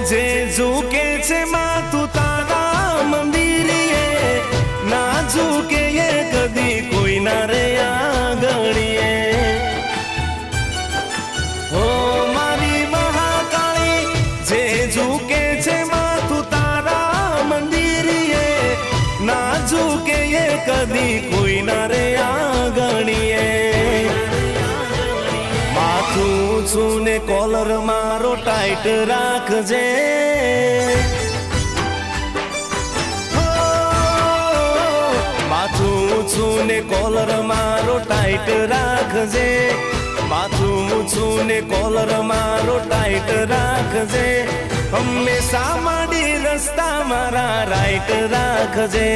જે ઝૂકે છે માથું તારા મંદિરીએ, ના ઝૂકે એ કદી કોઈ ના રે આંગણીએ. હો મારી મહાકાળી, જે ઝૂકે છે માથું તારા મંદિરીએ, ના ઝૂકે એ કદી કોઈ ના રે આંગણીએ. માથું ઊંચું ને કોલર મારો ટાઈટ રાખજે, માથું ઊંચું ને કોલર મારો ટાઈટ રાખજે, માથું ઊંચું ને કોલર મારો ટાઈટ રાખજે. હંમેશા માડી રસ્તા મારા રાઈટ રાખજે.